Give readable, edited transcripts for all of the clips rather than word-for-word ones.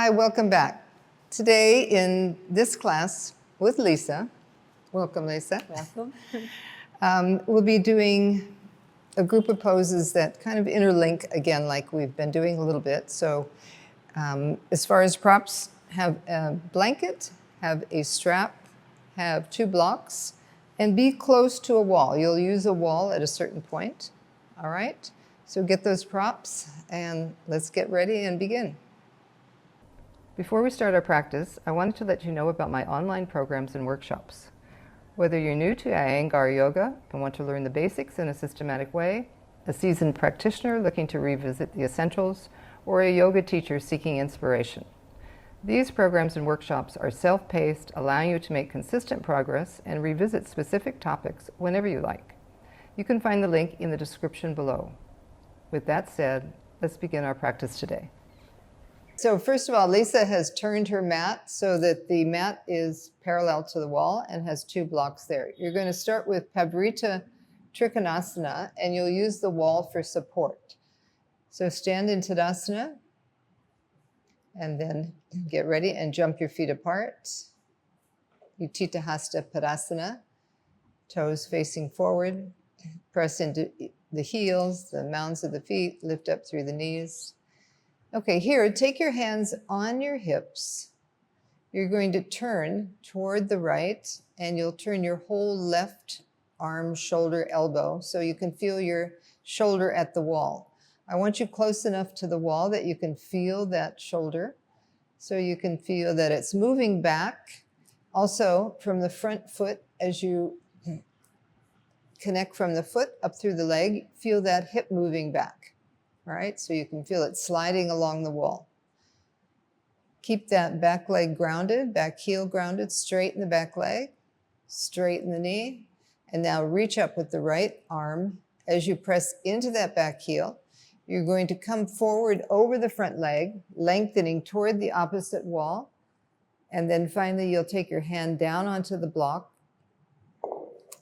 Hi, welcome back. Today in this class with Lisa, welcome Lisa. Welcome. We'll be doing a group of poses that kind of interlink again like we've been doing a little bit. So as far as props, have a blanket, have a strap, have 2 blocks, and be close to a wall. You'll use a wall at a certain point, all right? So get those props and let's get ready and begin. Before we start our practice, I wanted to let you know about my online programs and workshops. Whether you're new to Iyengar yoga and want to learn the basics in a systematic way, a seasoned practitioner looking to revisit the essentials, or a yoga teacher seeking inspiration. These programs and workshops are self-paced, allowing you to make consistent progress and revisit specific topics whenever you like. You can find the link in the description below. With that said, let's begin our practice today. So first of all, Lisa has turned her mat so that the mat is parallel to the wall and has 2 blocks there. You're going to start with Parivrtta Trikonasana, and you'll use the wall for support. So stand in Tadasana, and then get ready and jump your feet apart. Utthita Hasta Padangusthasana, toes facing forward. Press into the heels, the mounds of the feet, lift up through the knees. Okay, here, take your hands on your hips. You're going to turn toward the right, and you'll turn your whole left arm, shoulder, elbow, so you can feel your shoulder at the wall. I want you close enough to the wall that you can feel that shoulder, so you can feel that it's moving back. Also, from the front foot, as you connect from the foot up through the leg, feel that hip moving back. All right, so you can feel it sliding along the wall. Keep that back leg grounded, back heel grounded, straighten the back leg, straighten the knee, and now reach up with the right arm. As you press into that back heel, you're going to come forward over the front leg, lengthening toward the opposite wall, and then finally you'll take your hand down onto the block.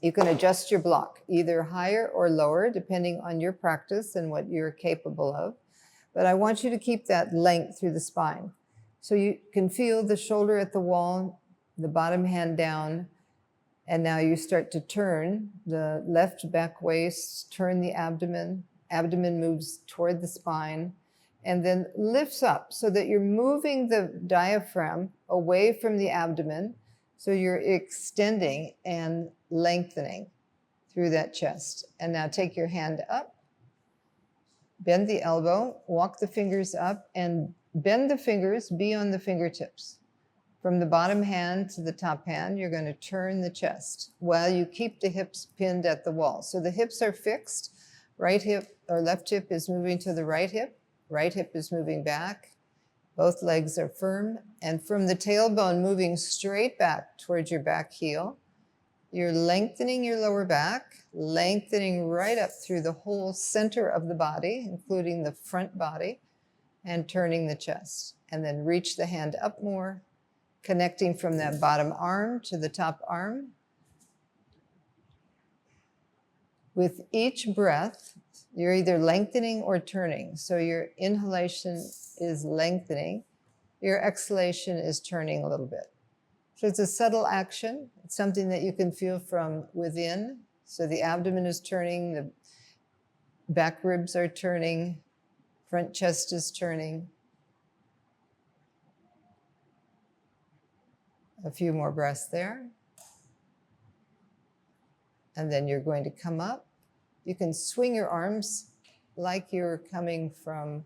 You can adjust your block, either higher or lower, depending on your practice and what you're capable of. But I want you to keep that length through the spine. So you can feel the shoulder at the wall, the bottom hand down, and now you start to turn the left back waist, turn the abdomen. Abdomen moves toward the spine, and then lifts up so that you're moving the diaphragm away from the abdomen. So you're extending and lengthening through that chest. And now take your hand up, bend the elbow, walk the fingers up, and bend the fingers, be on the fingertips. From the bottom hand to the top hand, you're going to turn the chest while you keep the hips pinned at the wall. So the hips are fixed. Right hip or left hip is moving to the right hip is moving back. Both legs are firm, and from the tailbone moving straight back towards your back heel, you're lengthening your lower back, lengthening right up through the whole center of the body, including the front body, and turning the chest. And then reach the hand up more, connecting from that bottom arm to the top arm. With each breath, you're either lengthening or turning. So your inhalation is lengthening. Your exhalation is turning a little bit. So it's a subtle action. It's something that you can feel from within. So the abdomen is turning, the back ribs are turning, front chest is turning. A few more breaths there. And then you're going to come up. You can swing your arms like you're coming from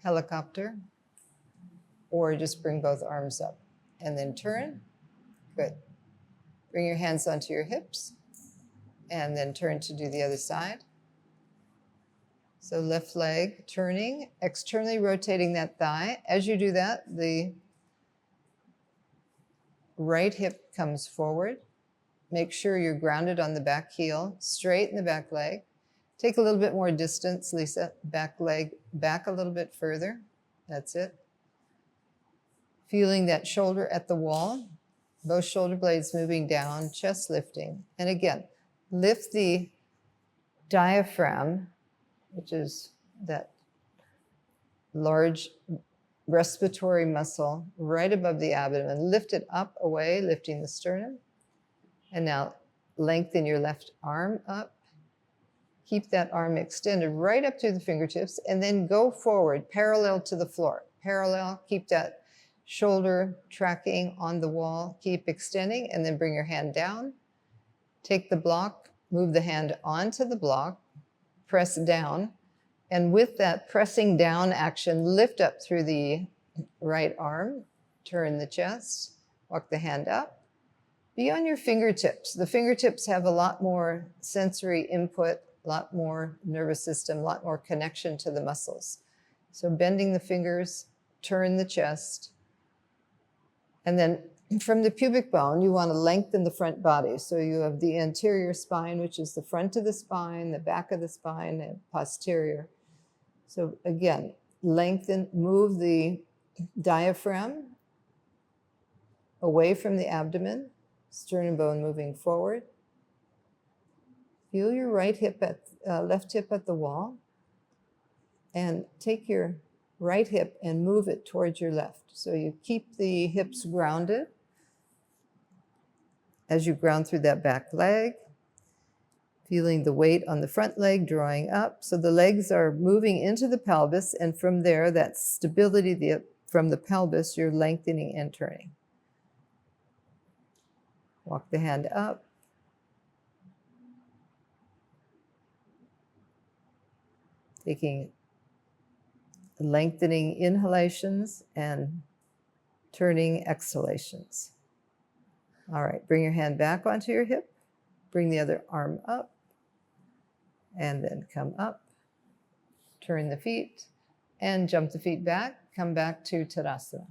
helicopter, or just bring both arms up and then turn. Good. Bring your hands onto your hips and then turn to do the other side. So left leg turning, externally rotating that thigh. As you do that, the right hip comes forward. Make sure you're grounded on the back heel, straighten the back leg. Take a little bit more distance, Lisa. Back leg back a little bit further. That's it. Feeling that shoulder at the wall, both shoulder blades moving down, chest lifting. And again, lift the diaphragm, which is that large respiratory muscle right above the abdomen. Lift it up away, lifting the sternum. And now lengthen your left arm up. Keep that arm extended right up to the fingertips, and then go forward, parallel to the floor. Parallel, keep that shoulder tracking on the wall, keep extending, and then bring your hand down. Take the block, move the hand onto the block, press down, and with that pressing down action, lift up through the right arm, turn the chest, walk the hand up. Be on your fingertips. The fingertips have a lot more sensory input, a lot more nervous system, a lot more connection to the muscles. So bending the fingers, turn the chest, and then from the pubic bone, you want to lengthen the front body. So you have the anterior spine, which is the front of the spine, the back of the spine, and posterior. So again, lengthen, move the diaphragm away from the abdomen, sternum bone moving forward. Feel your right hip left hip at the wall, and take your right hip and move it towards your left. So you keep the hips grounded as you ground through that back leg, feeling the weight on the front leg drawing up. So the legs are moving into the pelvis, and from there, that stability from the pelvis, you're lengthening and turning. Walk the hand up. Taking lengthening inhalations and turning exhalations. All right, bring your hand back onto your hip. Bring the other arm up. And then come up. Turn the feet and jump the feet back. Come back to Tadasana.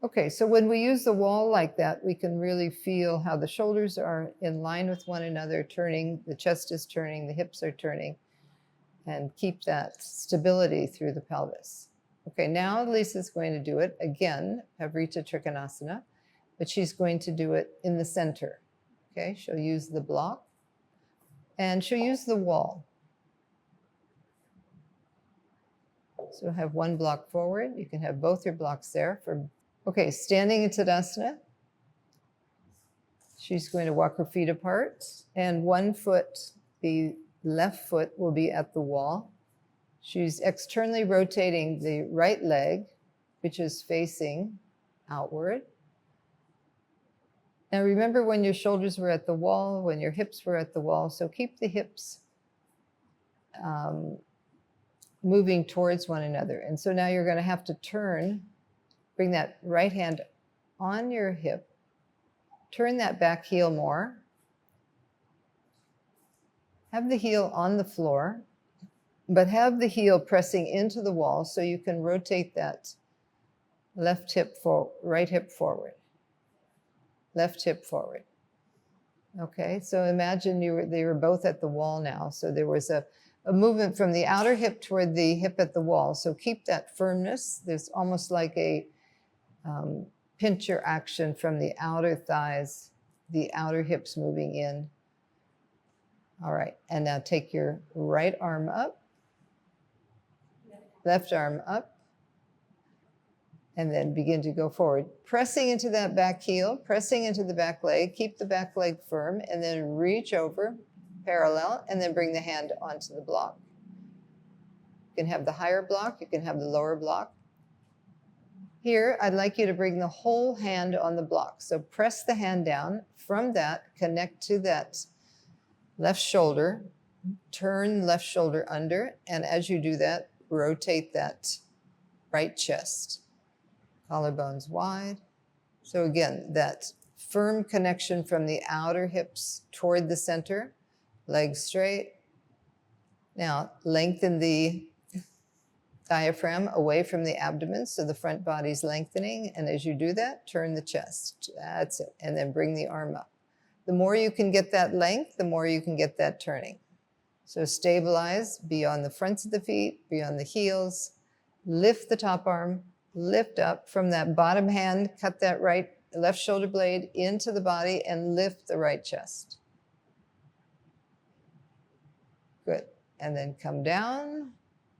Okay, so when we use the wall like that, we can really feel how the shoulders are in line with one another, turning, the chest is turning, the hips are turning, and keep that stability through the pelvis. Okay, now Lisa's going to do it again, Parivrtta Trikonasana, but she's going to do it in the center. Okay, she'll use the block, and she'll use the wall. So have one block forward. You can have both your blocks there. Okay, standing in Tadasana. She's going to walk her feet apart, and one foot, the left foot, will be at the wall. She's externally rotating the right leg, which is facing outward. Now remember when your shoulders were at the wall, when your hips were at the wall, so keep the hips moving towards one another. And so now you're going to have to turn, bring that right hand on your hip, turn that back heel more, have the heel on the floor, but have the heel pressing into the wall so you can rotate that left hip forward, right hip forward, left hip forward. Okay, so imagine they were both at the wall now. So there was a movement from the outer hip toward the hip at the wall. So keep that firmness. There's almost like a pincher action from the outer thighs, the outer hips moving in. All right, and now take your right arm up, left arm up, and then begin to go forward. Pressing into that back heel, pressing into the back leg, keep the back leg firm, and then reach over, parallel, and then bring the hand onto the block. You can have the higher block, you can have the lower block. Here, I'd like you to bring the whole hand on the block. So press the hand down. From that, connect to that left shoulder, turn left shoulder under, and as you do that, rotate that right chest. Collarbones wide. So again, that firm connection from the outer hips toward the center, legs straight. Now, lengthen the diaphragm away from the abdomen so the front body's lengthening, and as you do that, turn the chest. That's it, and then bring the arm up. The more you can get that length, the more you can get that turning. So stabilize, be on the fronts of the feet, be on the heels, lift the top arm, lift up from that bottom hand, cut that left shoulder blade into the body and lift the right chest. Good. And then come down,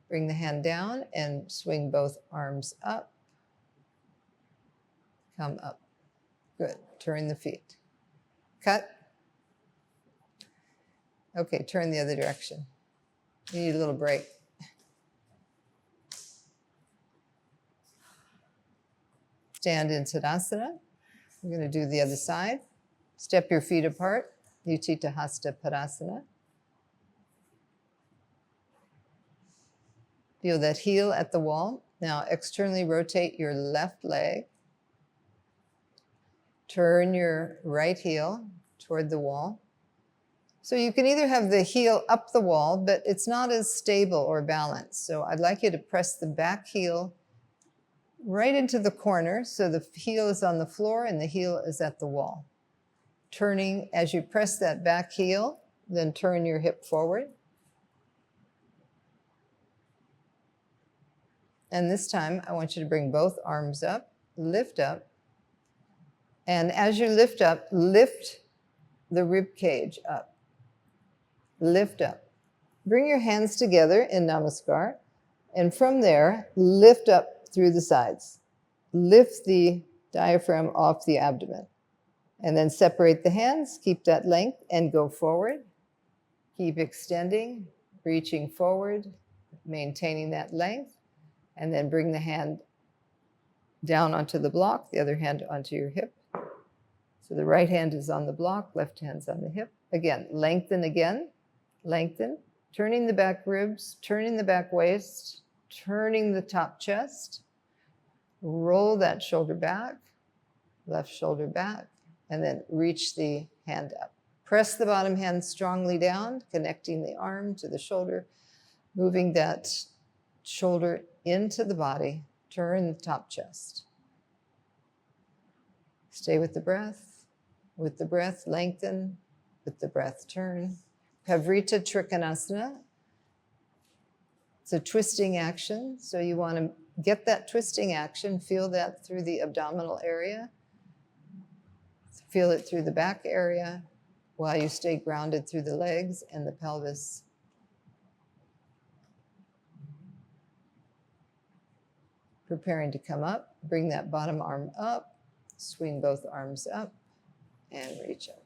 Bring the hand down and swing both arms up. Come up. Good. Turn the feet. Cut. Okay, turn the other direction. You need a little break. Stand in Tadasana. We're going to do the other side. Step your feet apart. Utthita Hasta Padangusthasana. Feel that heel at the wall. Now externally rotate your left leg. Turn your right heel toward the wall. So you can either have the heel up the wall, but it's not as stable or balanced. So I'd like you to press the back heel right into the corner so the heel is on the floor and the heel is at the wall. Turning as you press that back heel, then turn your hip forward. And this time I want you to bring both arms up, lift up. And as you lift up, lift the rib cage up. Lift up. Bring your hands together in Namaskar. And from there, lift up through the sides. Lift the diaphragm off the abdomen. And then separate the hands, keep that length, and go forward. Keep extending, reaching forward, maintaining that length. And then bring the hand down onto the block, the other hand onto your hip. So the right hand is on the block, left hand's on the hip. Again, lengthen, lengthen. Turning the back ribs, turning the back waist, turning the top chest. Roll that shoulder back, left shoulder back, and then reach the hand up. Press the bottom hand strongly down, connecting the arm to the shoulder, moving that shoulder into the body, turn the top chest. Stay with the breath. With the breath, lengthen. With the breath, turn. Parivrtta Trikonasana. It's a twisting action, so you want to get that twisting action, feel that through the abdominal area. Feel it through the back area while you stay grounded through the legs and the pelvis. Preparing to come up, bring that bottom arm up, swing both arms up, and reach up.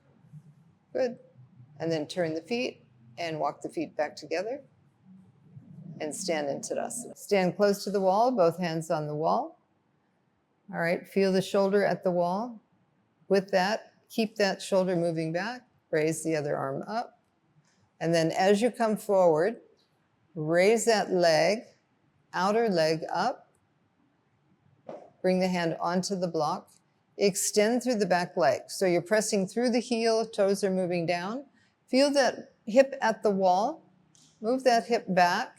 Good. And then turn the feet and walk the feet back together and stand in Tadasana. Stand close to the wall, both hands on the wall. All right, feel the shoulder at the wall. With that, keep that shoulder moving back, raise the other arm up. And then as you come forward, raise that leg, outer leg up. Bring the hand onto the block. Extend through the back leg. So you're pressing through the heel, toes are moving down. Feel that hip at the wall. Move that hip back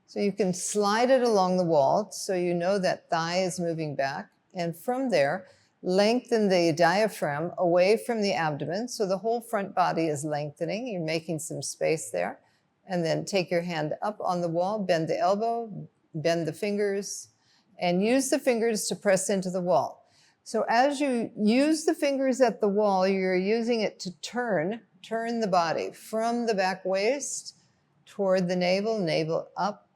so you can slide it along the wall so you know that thigh is moving back. And from there, lengthen the diaphragm away from the abdomen so the whole front body is lengthening. You're making some space there. And then take your hand up on the wall, bend the elbow, bend the fingers, and use the fingers to press into the wall. So as you use the fingers at the wall, you're using it to turn the body from the back waist toward the navel, navel up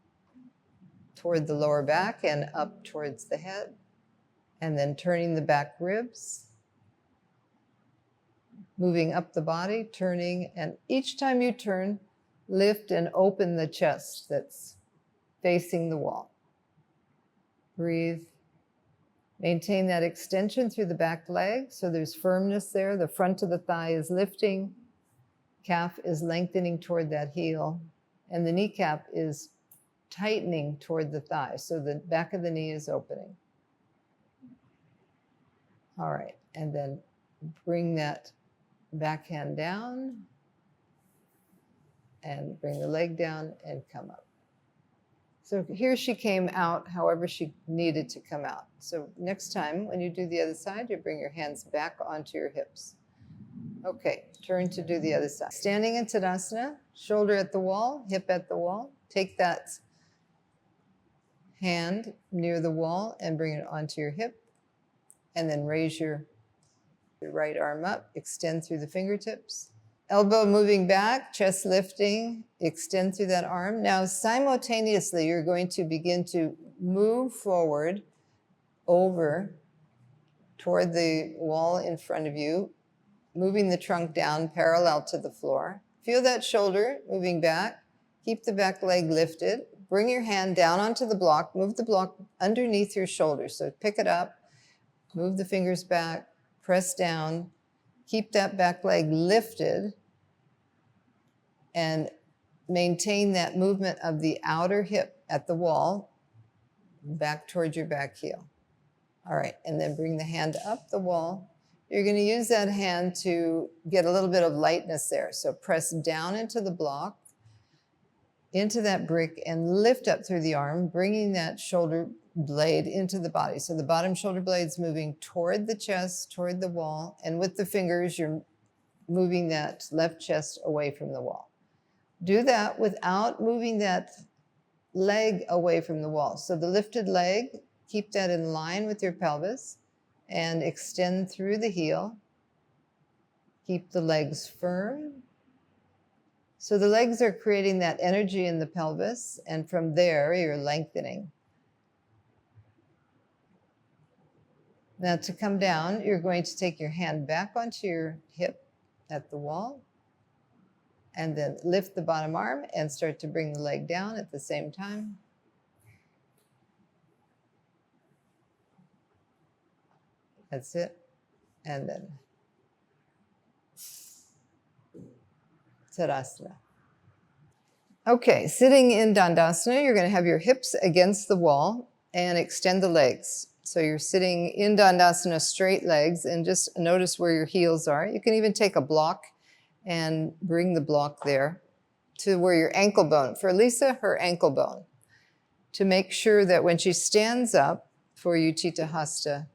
toward the lower back and up towards the head. And then turning the back ribs, moving up the body, turning, and each time you turn, lift and open the chest that's facing the wall. Breathe. Maintain that extension through the back leg, so there's firmness there. The front of the thigh is lifting, calf is lengthening toward that heel, and the kneecap is tightening toward the thigh, so the back of the knee is opening. All right, and then bring that back hand down, and bring the leg down and come up. So here she came out however she needed to come out. So next time when you do the other side, you bring your hands back onto your hips. Okay, turn to do the other side. Standing in Tadasana, shoulder at the wall, hip at the wall. Take that hand near the wall and bring it onto your hip. And then raise your right arm up, extend through the fingertips. Elbow moving back, chest lifting, extend through that arm. Now simultaneously, you're going to begin to move forward over toward the wall in front of you, moving the trunk down parallel to the floor. Feel that shoulder moving back. Keep the back leg lifted. Bring your hand down onto the block. Move the block underneath your shoulder. So pick it up, move the fingers back, press down. Keep that back leg lifted and maintain that movement of the outer hip at the wall back towards your back heel. All right, and then bring the hand up the wall. You're going to use that hand to get a little bit of lightness there. So press down into the block, into that brick, and lift up through the arm, bringing that shoulder blade into the body. So the bottom shoulder blade's moving toward the chest, toward the wall, and with the fingers, you're moving that left chest away from the wall. Do that without moving that leg away from the wall. So the lifted leg, keep that in line with your pelvis and extend through the heel. Keep the legs firm. So the legs are creating that energy in the pelvis, and from there you're lengthening. Now to come down, you're going to take your hand back onto your hip at the wall, and then lift the bottom arm and start to bring the leg down at the same time. That's it. And then Tadasana. Okay, sitting in Dandasana, you're going to have your hips against the wall and extend the legs. So you're sitting in Dandasana, straight legs, and just notice where your heels are. You can even take a block and bring the block there to where your ankle bone, for Lisa, her ankle bone, to make sure that when she stands up for Utthita Hasta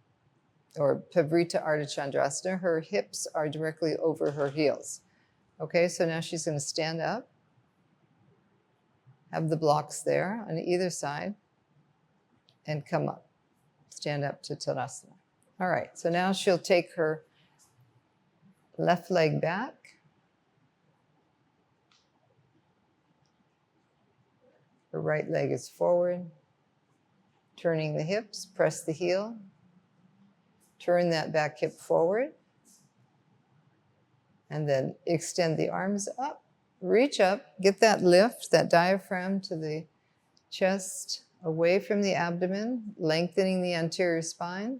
or Parivrtta Ardha Chandrasana, her hips are directly over her heels. Okay, so now she's going to stand up, have the blocks there on either side, and come up. Stand up to Tadasana. All right, so now she'll take her left leg back. Her right leg is forward. Turning the hips, press the heel. Turn that back hip forward. And then extend the arms up. Reach up, get that lift, that diaphragm to the chest, away from the abdomen, lengthening the anterior spine.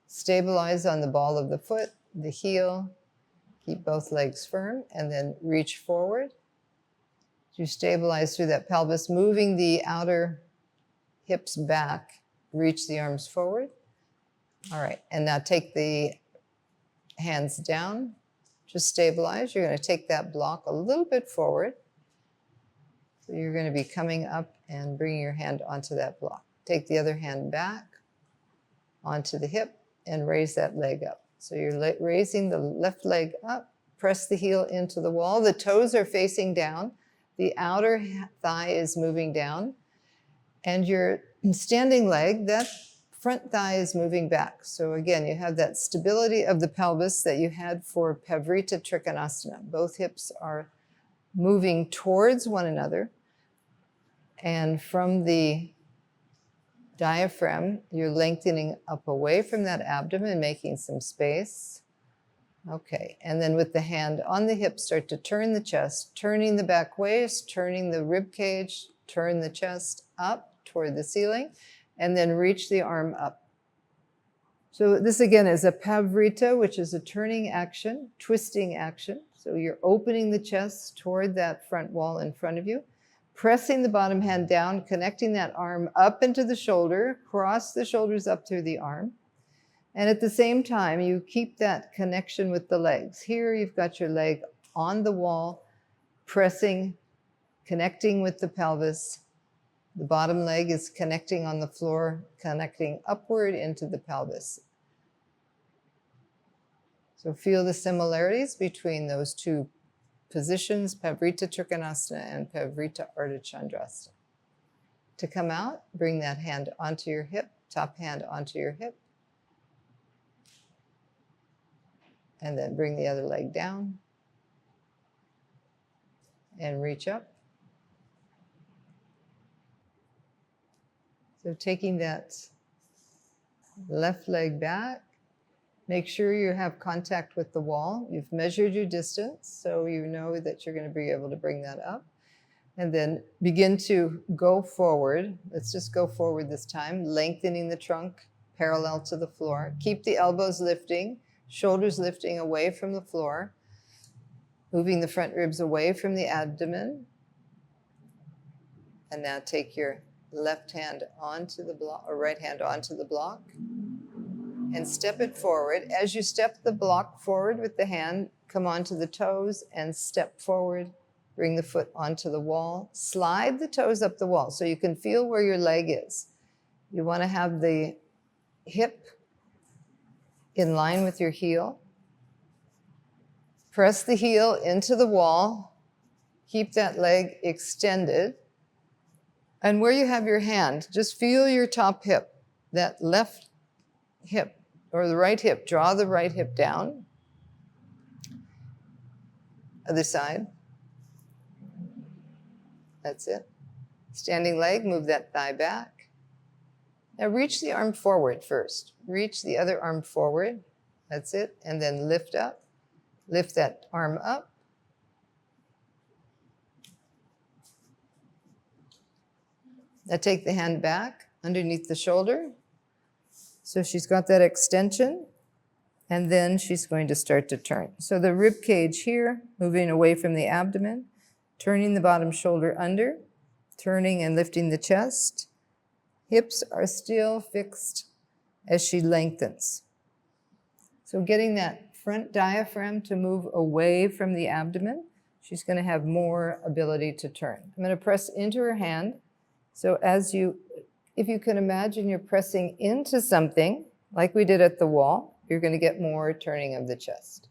Stabilize on the ball of the foot, the heel. Keep both legs firm, and then reach forward. You stabilize through that pelvis, moving the outer hips back. Reach the arms forward. All right, and now take the hands down. Just stabilize. You're going to take that block a little bit forward. So you're going to be coming up and bringing your hand onto that block. Take the other hand back onto the hip and raise that leg up. So you're raising the left leg up, press the heel into the wall. The toes are facing down. The outer thigh is moving down. And your standing leg, that front thigh is moving back. So again, you have that stability of the pelvis that you had for Parivrtta Trikonasana. Both hips are moving towards one another. And from the diaphragm, you're lengthening up away from that abdomen, making some space. Okay, and then with the hand on the hip, start to turn the chest, turning the back waist, turning the rib cage, turn the chest up toward the ceiling, and then reach the arm up. So this again is a Parivrtta, which is a turning action, twisting action. So you're opening the chest toward that front wall in front of you, pressing the bottom hand down, connecting that arm up into the shoulder, cross the shoulders up through the arm. And at the same time, you keep that connection with the legs. Here you've got your leg on the wall, pressing, connecting with the pelvis. The bottom leg is connecting on the floor, connecting upward into the pelvis. So feel the similarities between those two positions, Parivrtta Trikonasana and Parivrtta Ardha Chandrasana. To come out, bring that hand onto your hip, top hand onto your hip. And then bring the other leg down. and reach up. So taking that left leg back, make sure you have contact with the wall. You've measured your distance, so you know that you're going to be able to bring that up. And then begin to go forward. Let's just go forward this time, lengthening the trunk parallel to the floor. Keep the elbows lifting, shoulders lifting away from the floor, moving the front ribs away from the abdomen. And now take your left hand onto the block, or right hand onto the block, and step it forward. As you step the block forward with the hand, come onto the toes and step forward. Bring the foot onto the wall. Slide the toes up the wall so you can feel where your leg is. You want to have the hip in line with your heel. Press the heel into the wall. Keep that leg extended. And where you have your hand, just feel your top hip, that left hip or the right hip. Draw the right hip down. Other side. That's it. Standing leg, move that thigh back. Now reach the arm forward first. Reach the other arm forward. That's it. And then lift up. Lift that arm up. Now take the hand back underneath the shoulder. So she's got that extension. And then she's going to start to turn. So the rib cage here, moving away from the abdomen, turning the bottom shoulder under, turning and lifting the chest. Hips are still fixed as she lengthens. So getting that front diaphragm to move away from the abdomen, she's going to have more ability to turn. I'm going to press into her hand. So if you can imagine you're pressing into something, like we did at the wall, you're going to get more turning of the chest.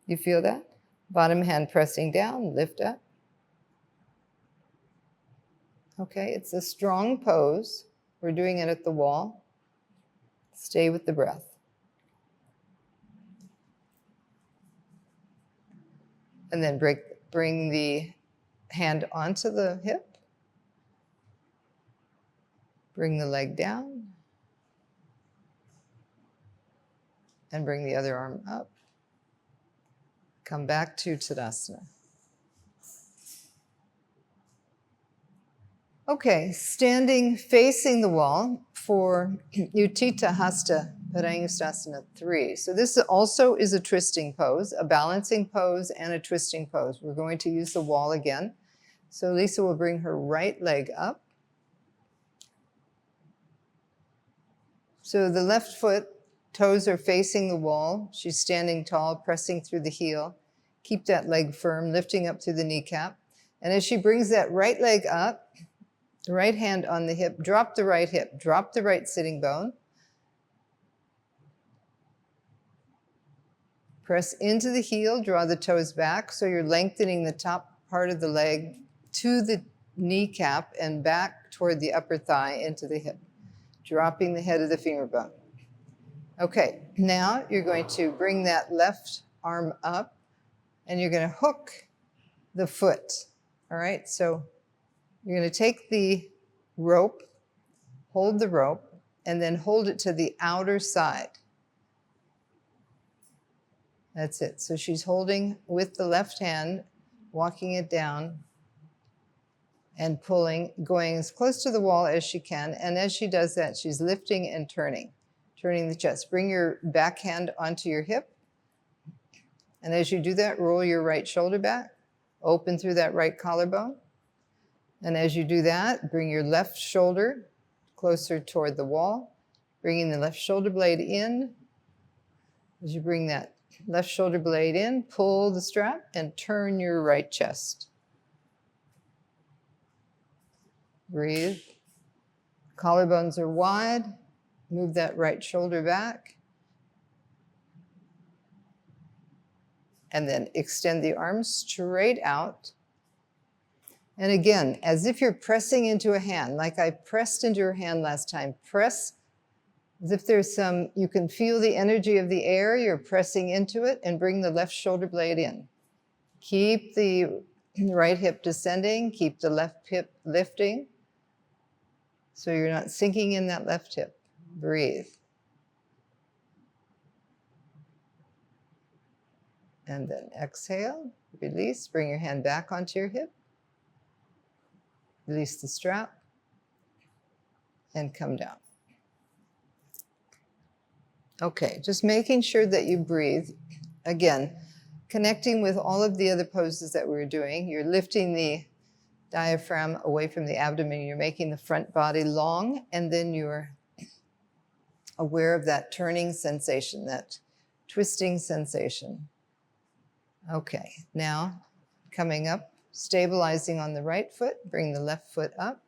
You feel that? Bottom hand pressing down, lift up. Okay, it's a strong pose. We're doing it at the wall. Stay with the breath. And then bring the hand onto the hip. Bring the leg down. And bring the other arm up. Come back to Tadasana. Okay, standing facing the wall for Utthita Hasta Padangusthasana III. So this also is a twisting pose, a balancing pose and a twisting pose. We're going to use the wall again. So Lisa will bring her right leg up. So the left foot, toes are facing the wall. She's standing tall, pressing through the heel. Keep that leg firm, lifting up through the kneecap. And as she brings that right leg up, the right hand on the hip, drop the right hip, drop the right sitting bone. Press into the heel, draw the toes back, so you're lengthening the top part of the leg to the kneecap and back toward the upper thigh into the hip, dropping the head of the femur bone. Okay, now you're going to bring that left arm up and you're going to hook the foot. All right, so you're going to take the rope, hold the rope, and then hold it to the outer side. That's it. So she's holding with the left hand, walking it down and pulling, going as close to the wall as she can. And as she does that, she's lifting and turning the chest. Bring your back hand onto your hip. And as you do that, roll your right shoulder back, open through that right collarbone. And as you do that, bring your left shoulder closer toward the wall, bringing the left shoulder blade in. As you bring that left shoulder blade in, pull the strap and turn your right chest. Breathe. Collarbones are wide. Move that right shoulder back. And then extend the arms straight out. And again, as if you're pressing into a hand, like I pressed into your hand last time. Press as if there's some, you can feel the energy of the air, you're pressing into it, and bring the left shoulder blade in. Keep the right hip descending, keep the left hip lifting so you're not sinking in that left hip. Breathe. And then exhale, release, bring your hand back onto your hip, release the strap, and come down. Okay, just making sure that you breathe. Again, connecting with all of the other poses that we were doing. You're lifting the diaphragm away from the abdomen. You're making the front body long, and then you're aware of that turning sensation, that twisting sensation. Okay, now coming up, stabilizing on the right foot, bring the left foot up.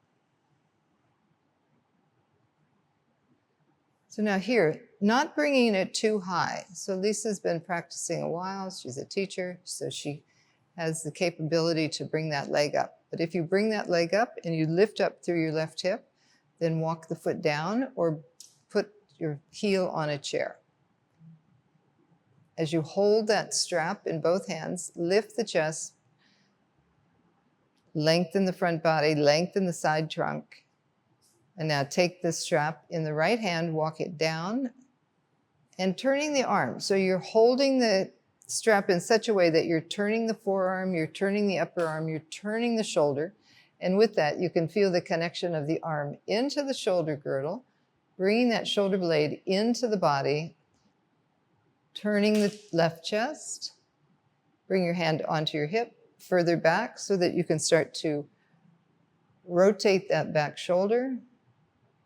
So now here, not bringing it too high. So Lisa's been practicing a while. She's a teacher, so she has the capability to bring that leg up. But if you bring that leg up and you lift up through your left hip, then walk the foot down or put your heel on a chair. As you hold that strap in both hands, lift the chest, lengthen the front body, lengthen the side trunk. And now take the strap in the right hand, walk it down, and turning the arm. So you're holding the strap in such a way that you're turning the forearm, you're turning the upper arm, you're turning the shoulder. And with that, you can feel the connection of the arm into the shoulder girdle, bringing that shoulder blade into the body, turning the left chest, bring your hand onto your hip, further back so that you can start to rotate that back shoulder.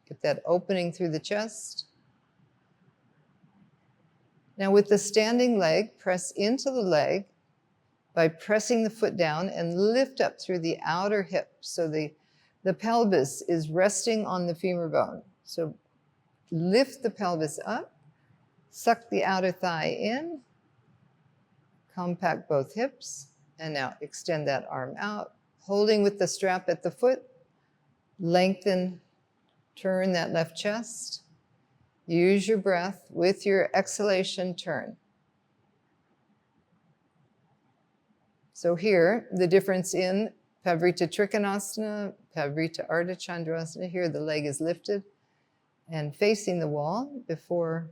Get that opening through the chest. Now with the standing leg, press into the leg by pressing the foot down and lift up through the outer hip. So the pelvis is resting on the femur bone. So lift the pelvis up, suck the outer thigh in, compact both hips, and now extend that arm out, holding with the strap at the foot, lengthen. Turn that left chest. Use your breath. With your exhalation, turn. So here, the difference in Parivrtta Trikonasana, Parivrtta Ardha Chandrasana, here the leg is lifted and facing the wall. Before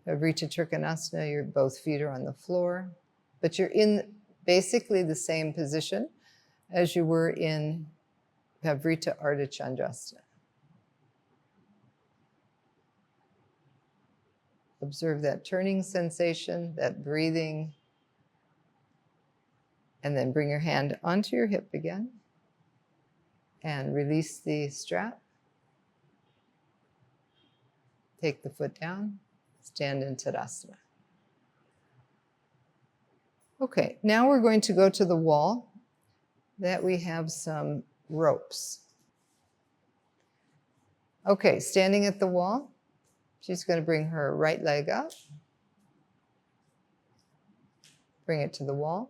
Parivrtta Trikonasana, both feet are on the floor, but you're in basically the same position as you were in Parivrtta Ardha Chandrasana. Observe that turning sensation, that breathing, and then bring your hand onto your hip again and release the strap. Take the foot down, stand in Tadasana. Okay, now we're going to go to the wall that we have some ropes. Okay, standing at the wall. She's going to bring her right leg up. Bring it to the wall.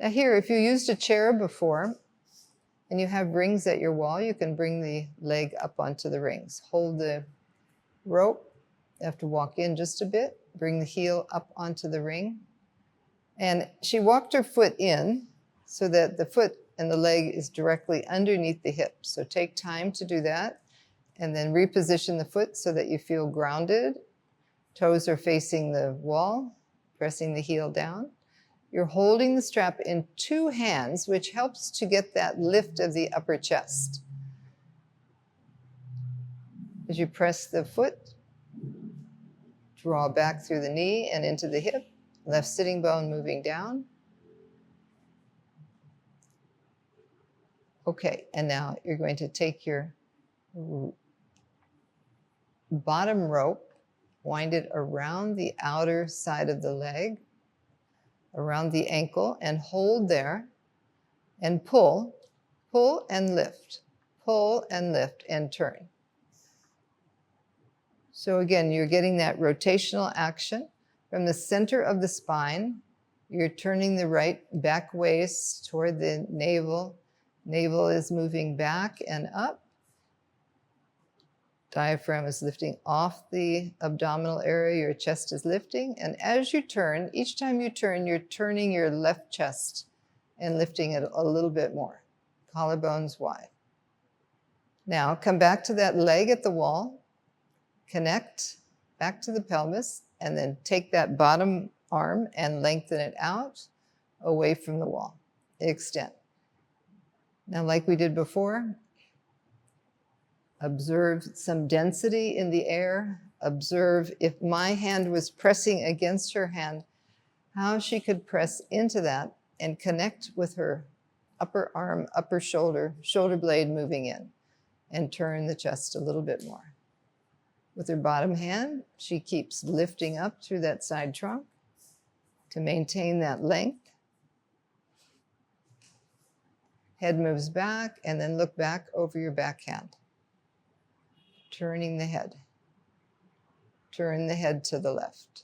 Now here, if you used a chair before and you have rings at your wall, you can bring the leg up onto the rings. Hold the rope. You have to walk in just a bit. Bring the heel up onto the ring. And she walked her foot in so that the foot and the leg is directly underneath the hip. So take time to do that. And then reposition the foot so that you feel grounded. Toes are facing the wall, pressing the heel down. You're holding the strap in two hands, which helps to get that lift of the upper chest. As you press the foot, draw back through the knee and into the hip, left sitting bone moving down. Okay, and now you're going to take your bottom rope, wind it around the outer side of the leg, around the ankle, and hold there, and pull and lift, and turn. So again, you're getting that rotational action from the center of the spine. You're turning the right back waist toward the navel. Navel is moving back and up. Diaphragm is lifting off the abdominal area, your chest is lifting, and as you turn, each time you turn, you're turning your left chest and lifting it a little bit more. Collarbones wide. Now come back to that leg at the wall, connect back to the pelvis, and then take that bottom arm and lengthen it out away from the wall. Extend. Now, like we did before, observe some density in the air. Observe if my hand was pressing against her hand, how she could press into that and connect with her upper arm, upper shoulder, shoulder blade moving in, and turn the chest a little bit more. With her bottom hand, she keeps lifting up through that side trunk to maintain that length. Head moves back, and then look back over your back hand. Turning the head. Turn the head to the left.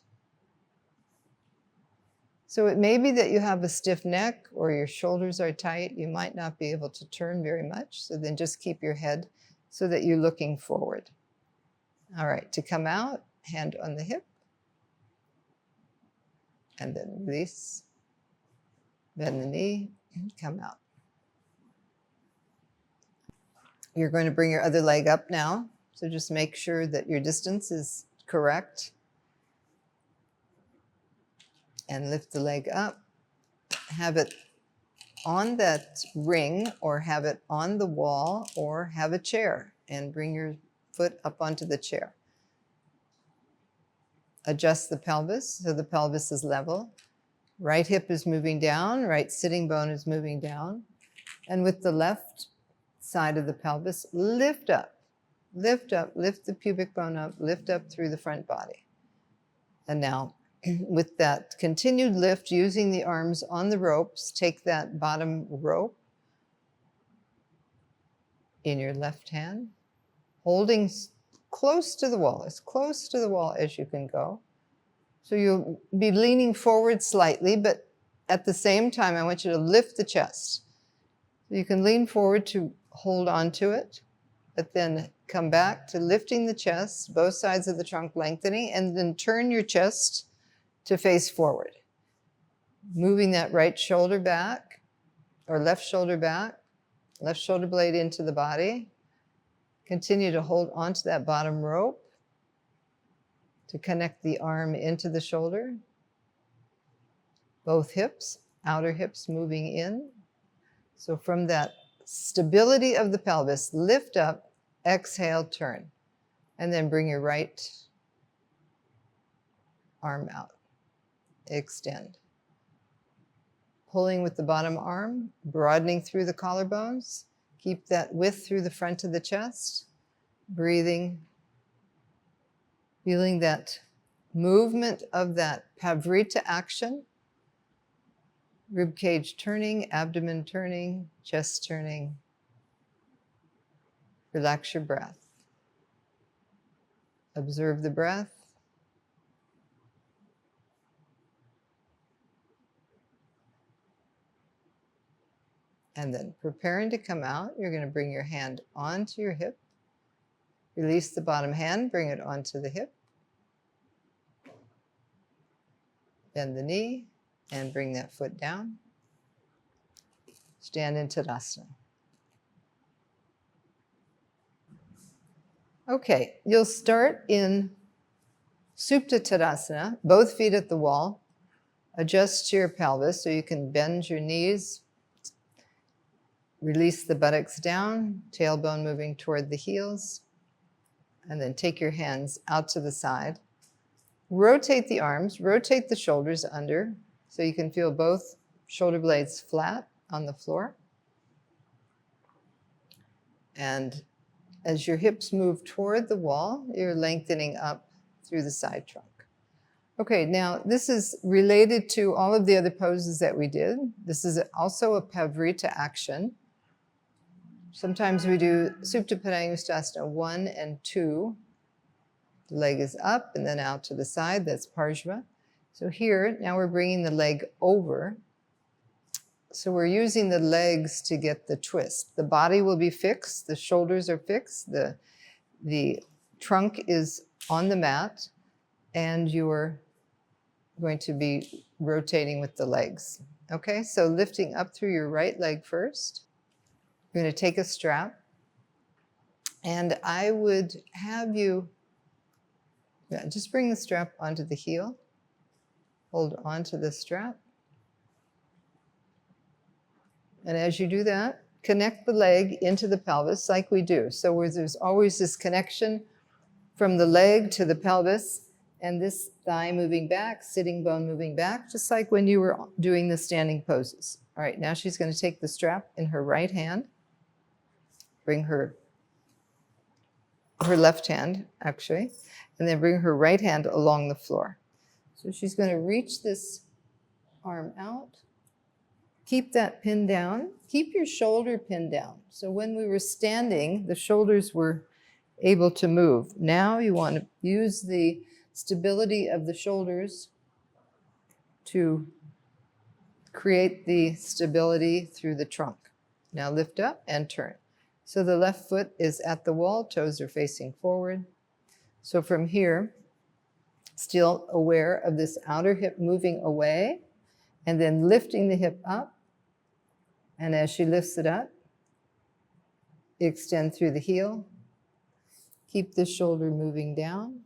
So it may be that you have a stiff neck or your shoulders are tight. You might not be able to turn very much. So then just keep your head so that you're looking forward. All right, to come out, hand on the hip. And then release. Bend the knee, come out. You're going to bring your other leg up now. So just make sure that your distance is correct. And lift the leg up. Have it on that ring, or have it on the wall, or have a chair, and bring your foot up onto the chair. Adjust the pelvis so the pelvis is level. Right hip is moving down, right sitting bone is moving down. And with the left side of the pelvis, lift up, lift up, lift the pubic bone up, lift up through the front body. And now, with that continued lift, using the arms on the ropes, take that bottom rope in your left hand, holding close to the wall, as close to the wall as you can go. So you'll be leaning forward slightly, but at the same time, I want you to lift the chest. So you can lean forward to hold on to it, but then come back to lifting the chest, both sides of the trunk lengthening, and then turn your chest to face forward. Moving that right shoulder back, or left shoulder back, left shoulder blade into the body. Continue to hold onto that bottom rope to connect the arm into the shoulder. Both hips, outer hips moving in. So from that stability of the pelvis, lift up, exhale, turn. And then bring your right arm out. Extend. Pulling with the bottom arm, broadening through the collarbones. Keep that width through the front of the chest. Breathing. Feeling that movement of that Parivrtta action. Rib cage turning, abdomen turning, chest turning. Relax your breath. Observe the breath. And then preparing to come out, you're going to bring your hand onto your hip. Release the bottom hand, bring it onto the hip. Bend the knee and bring that foot down. Stand in Tadasana. Okay, you'll start in Supta Padangusthasana, both feet at the wall. Adjust to your pelvis so you can bend your knees. Release the buttocks down, tailbone moving toward the heels. And then take your hands out to the side. Rotate the arms, rotate the shoulders under so you can feel both shoulder blades flat on the floor. And as your hips move toward the wall, you're lengthening up through the side trunk. Okay, now this is related to all of the other poses that we did. This is also a Parivrtta action. Sometimes we do Supta Padangusthasana 1 and 2. The leg is up and then out to the side, that's Parivrtta. So here, now we're bringing the leg over. So we're using the legs to get the twist. The body will be fixed, the shoulders are fixed, the trunk is on the mat, and you're going to be rotating with the legs. Okay, so lifting up through your right leg first. You're going to take a strap, and I would have you just bring the strap onto the heel. Hold onto the strap. And as you do that, connect the leg into the pelvis like we do. So where there's always this connection from the leg to the pelvis, and this thigh moving back, sitting bone moving back, just like when you were doing the standing poses. All right, now she's going to take the strap in her right hand, bring her left hand, actually, and then bring her right hand along the floor. So she's going to reach this arm out. Keep that pin down. Keep your shoulder pinned down. So when we were standing, the shoulders were able to move. Now you want to use the stability of the shoulders to create the stability through the trunk. Now lift up and turn. So the left foot is at the wall, toes are facing forward. So from here, still aware of this outer hip moving away, and then lifting the hip up. And as she lifts it up, extend through the heel. Keep the shoulder moving down.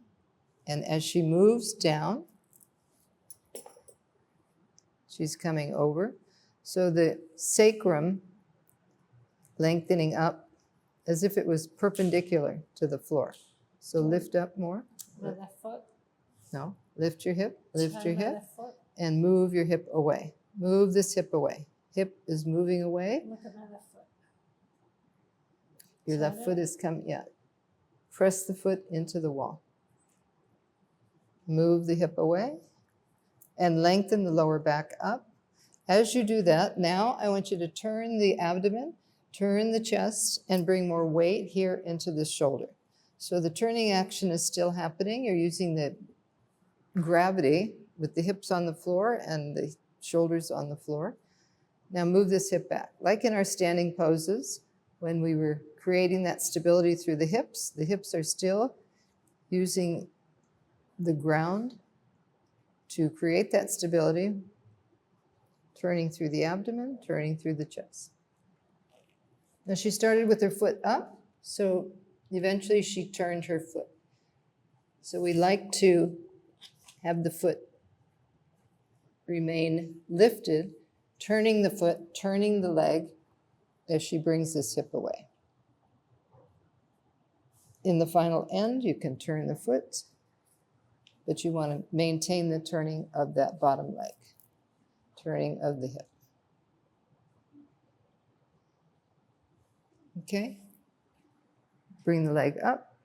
And as she moves down, she's coming over. So the sacrum lengthening up as if it was perpendicular to the floor. So lift up more. My left foot. No, lift your hip, lift your Turn my hip, left foot. and move your hip away. Move this hip away. Hip is moving away. Look at my left foot. Your left Turn foot it. is coming, yeah. Press the foot into the wall. Move the hip away and lengthen the lower back up. As you do that, now I want you to turn the abdomen, turn the chest, and bring more weight here into the shoulder. So the turning action is still happening. You're using the gravity with the hips on the floor and the shoulders on the floor. Now move this hip back. Like in our standing poses, when we were creating that stability through the hips are still using the ground to create that stability, turning through the abdomen, turning through the chest. Now she started with her foot up, so eventually she turned her foot. So we like to have the foot remain lifted, turning the foot, turning the leg as she brings this hip away. In the final end, you can turn the foot, but you want to maintain the turning of that bottom leg, turning of the hip. Okay? Bring the leg up.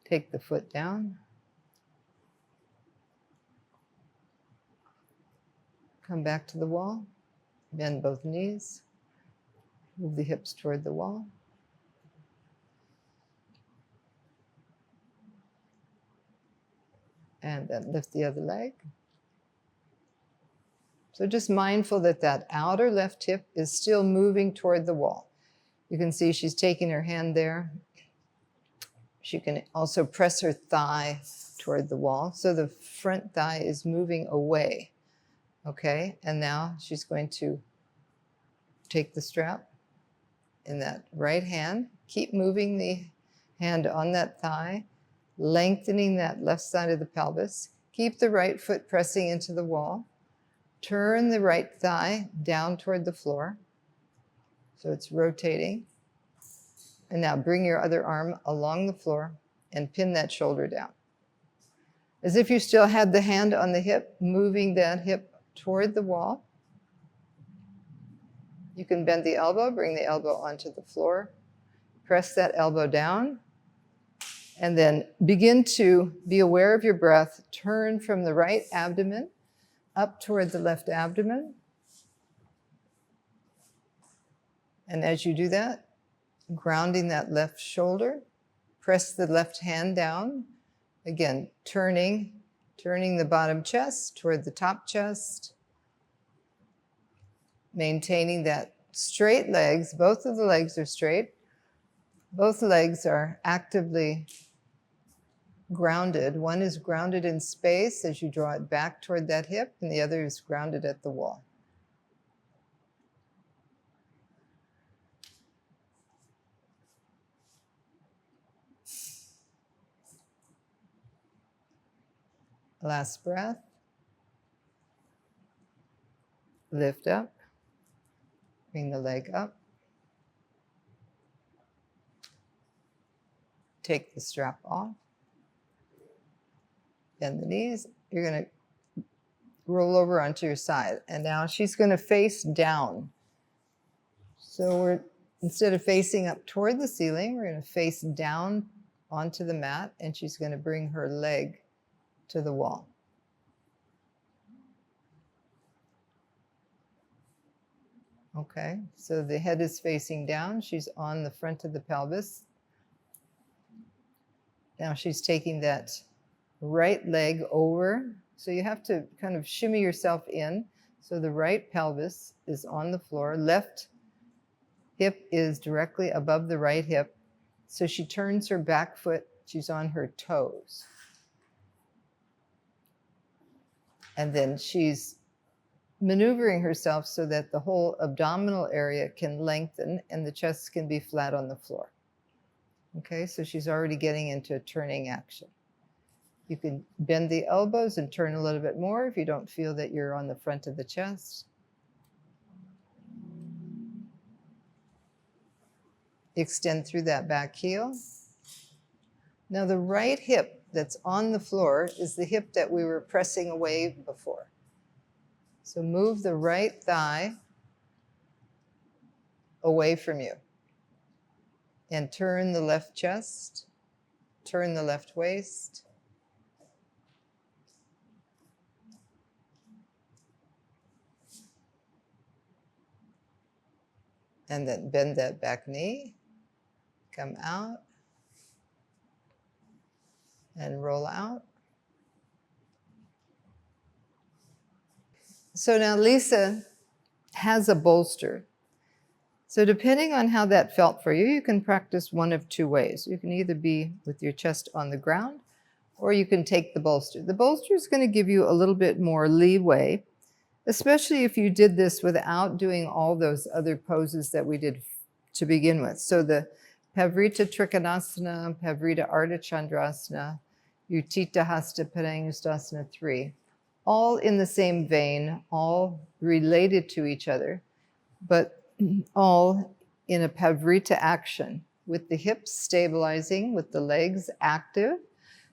Take the foot down. Come back to the wall. Bend both knees. Move the hips toward the wall. And then lift the other leg. So just mindful that that outer left hip is still moving toward the wall. You can see she's taking her hand there. She can also press her thigh toward the wall. So the front thigh is moving away. Okay, and now she's going to take the strap in that right hand. Keep moving the hand on that thigh, lengthening that left side of the pelvis. Keep the right foot pressing into the wall. Turn the right thigh down toward the floor. So it's rotating. And now bring your other arm along the floor and pin that shoulder down. As if you still had the hand on the hip, moving that hip toward the wall. You can bend the elbow, bring the elbow onto the floor, press that elbow down, and then begin to be aware of your breath. Turn from the right abdomen up toward the left abdomen. And as you do that, grounding that left shoulder, press the left hand down. Again, turning the bottom chest toward the top chest. Maintaining that straight legs. Both of the legs are straight. Both legs are actively grounded. One is grounded in space as you draw it back toward that hip, and the other is grounded at the wall. Last breath. Lift up. Bring the leg up. Take the strap off. Bend the knees. You're going to roll over onto your side. And now she's going to face down. So instead of facing up toward the ceiling, we're going to face down onto the mat, and she's going to bring her leg to the wall. Okay, so the head is facing down. She's on the front of the pelvis. Now she's taking that right leg over. So you have to kind of shimmy yourself in. So the right pelvis is on the floor. Left hip is directly above the right hip. So she turns her back foot. She's on her toes. And then she's maneuvering herself so that the whole abdominal area can lengthen and the chest can be flat on the floor. Okay, so she's already getting into a turning action. You can bend the elbows and turn a little bit more if you don't feel that you're on the front of the chest. Extend through that back heel. Now the right hip that's on the floor is the hip that we were pressing away before. So move the right thigh away from you and turn the left chest, turn the left waist. And then bend that back knee, come out and roll out. So now Lisa has a bolster. So depending on how that felt for you, you can practice one of two ways. You can either be with your chest on the ground, or you can take the bolster. The bolster is going to give you a little bit more leeway, especially if you did this without doing all those other poses that we did to begin with. So the Parivrtta Trikonasana, Parivrtta Ardha Chandrasana, Utthita Hasta Padangusthasana III, all in the same vein, all related to each other, but all in a Parivrtta action, with the hips stabilizing, with the legs active.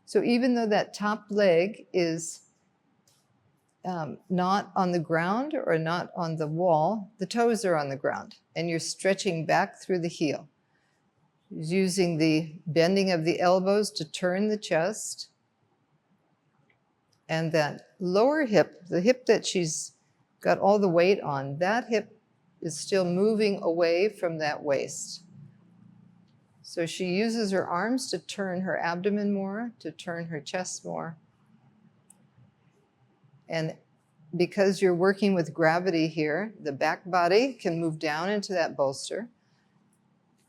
So even though that top leg is not on the ground or not on the wall, the toes are on the ground, and you're stretching back through the heel. Using the bending of the elbows to turn the chest. And that lower hip, the hip that she's got all the weight on, that hip is still moving away from that waist. So she uses her arms to turn her abdomen more, to turn her chest more. And because you're working with gravity here, the back body can move down into that bolster.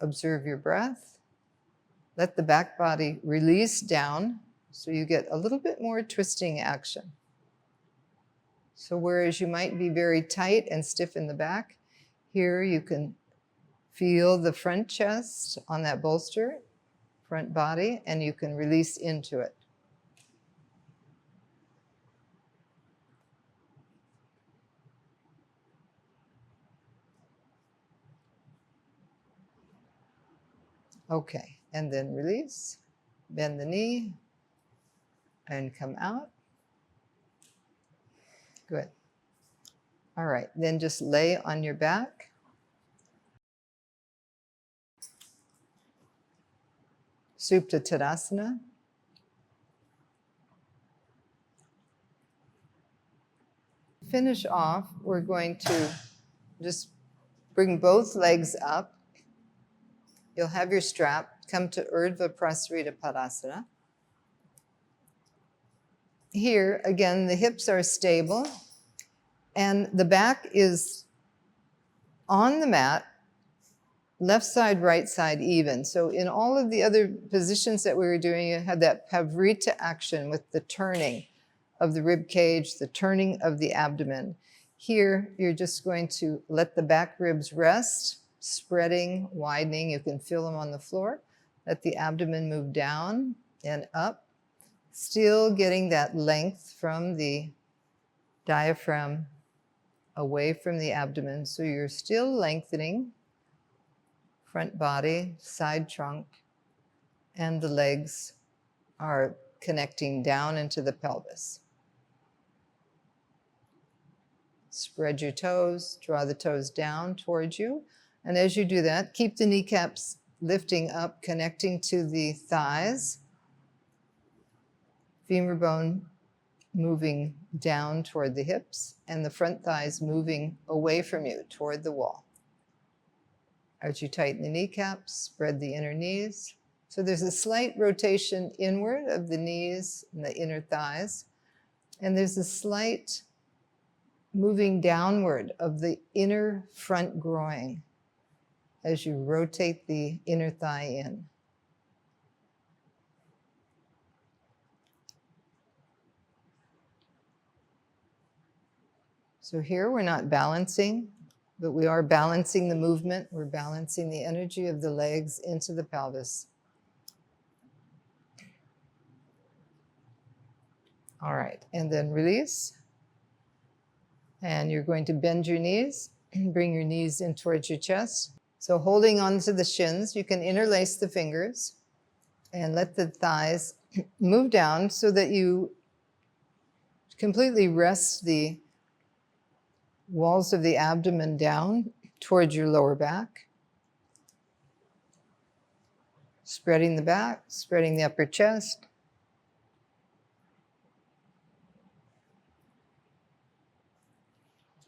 Observe your breath. Let the back body release down so you get a little bit more twisting action. So whereas you might be very tight and stiff in the back, here you can feel the front chest on that bolster, front body, and you can release into it. Okay, and then release, bend the knee, and come out. Good. All right, then just lay on your back. Supta Padangusthasana. Finish off, we're going to just bring both legs up. You'll have your strap. Come to Urdhva Prasarita Padasana. Here, again, the hips are stable, and the back is on the mat, left side, right side even. So in all of the other positions that we were doing, you had that Parivrtta action with the turning of the rib cage, the turning of the abdomen. Here, you're just going to let the back ribs rest, spreading, widening. You can feel them on the floor. Let the abdomen move down and up, still getting that length from the diaphragm away from the abdomen. So you're still lengthening front body, side trunk, and the legs are connecting down into the pelvis. Spread your toes, draw the toes down towards you. And as you do that, keep the kneecaps lifting up, connecting to the thighs. Femur bone moving down toward the hips, and the front thighs moving away from you toward the wall. As you tighten the kneecaps, spread the inner knees. So there's a slight rotation inward of the knees and the inner thighs. And there's a slight moving downward of the inner front groin as you rotate the inner thigh in. So here we're not balancing, but we are balancing the movement. We're balancing the energy of the legs into the pelvis. All right, and then release. And you're going to bend your knees, bring your knees in towards your chest. So holding on to the shins, you can interlace the fingers and let the thighs move down so that you completely rest the walls of the abdomen down towards your lower back. Spreading the back, spreading the upper chest.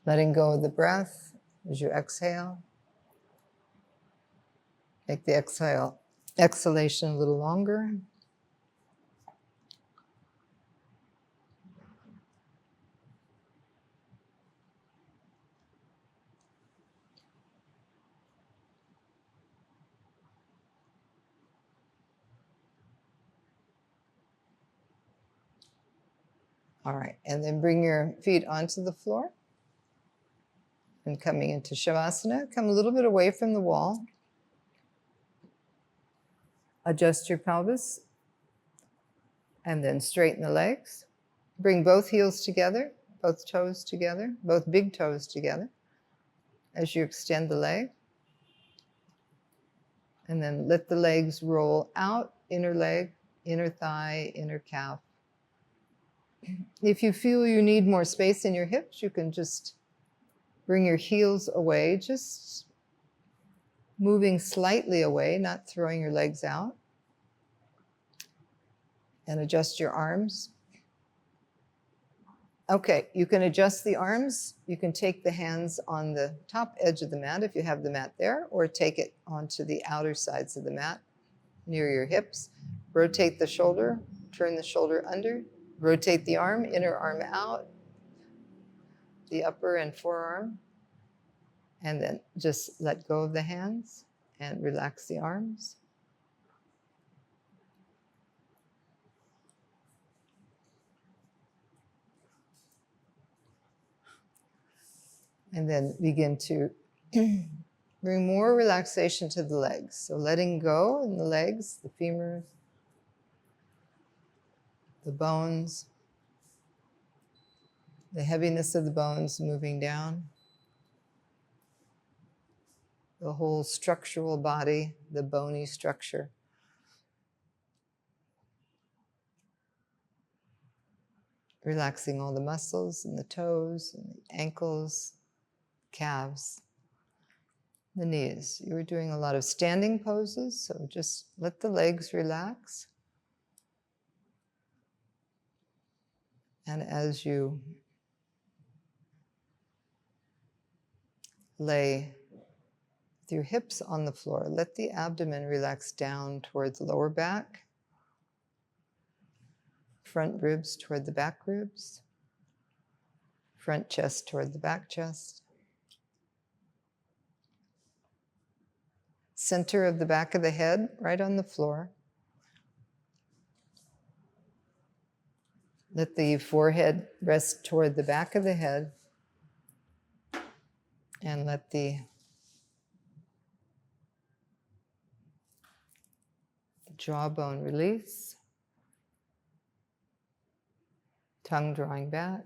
Letting go of the breath as you exhale. Make the exhalation a little longer. All right, and then bring your feet onto the floor. And coming into Savasana, come a little bit away from the wall. Adjust your pelvis. And then straighten the legs. Bring both heels together, both toes together, both big toes together as you extend the leg. And then let the legs roll out, inner leg, inner thigh, inner calf. If you feel you need more space in your hips, you can just bring your heels away, just moving slightly away, not throwing your legs out. And adjust your arms. Okay, you can adjust the arms. You can take the hands on the top edge of the mat if you have the mat there, or take it onto the outer sides of the mat near your hips. Rotate the shoulder, turn the shoulder under, rotate the arm, inner arm out, the upper and forearm, and then just let go of the hands and relax the arms. And then begin to bring more relaxation to the legs. So letting go in the legs, the femurs, the bones, the heaviness of the bones moving down. The whole structural body, the bony structure. Relaxing all the muscles and the toes and the ankles, calves, the knees. You were doing a lot of standing poses, so just let the legs relax. And as you lay with your hips on the floor, let the abdomen relax down towards the lower back, front ribs toward the back ribs, front chest toward the back chest. center of the back of the head, right on the floor. Let the forehead rest toward the back of the head, and let the jawbone release, tongue drawing back.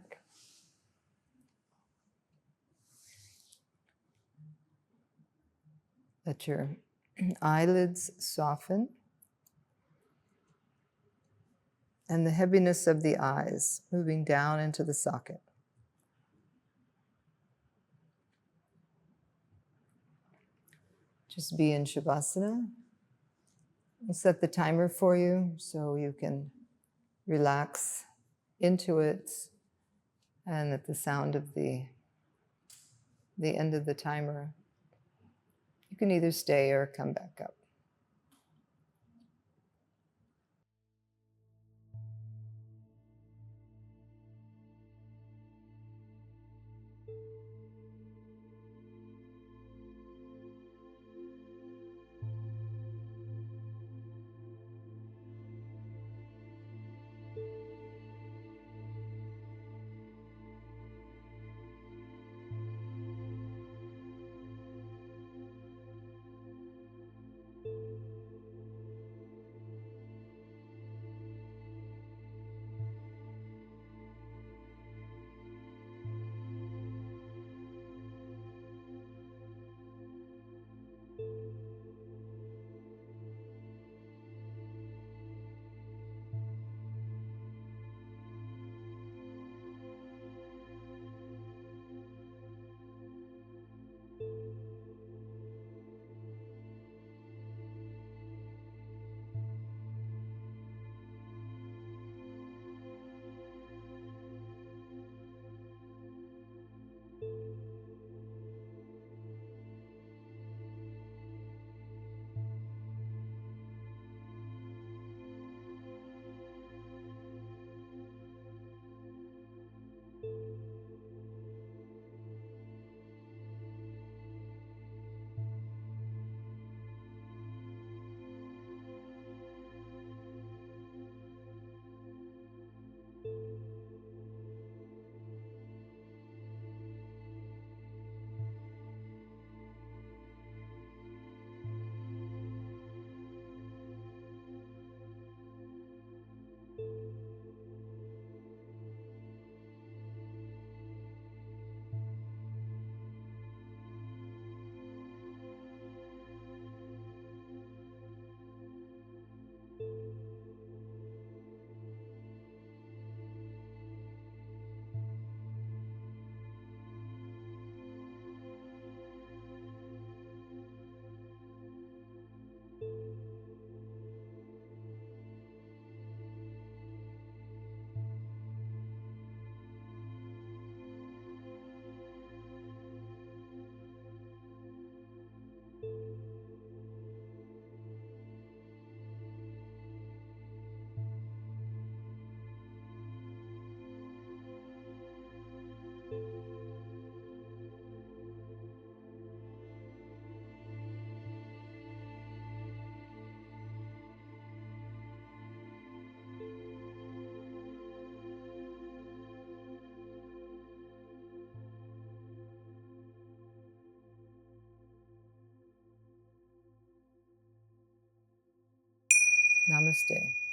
Let your eyelids soften, and the heaviness of the eyes moving down into the socket. Just be in Savasana. I'll set the timer for you so you can relax into it, and at the sound of the end of the timer, you can either stay or come back up. Namaste.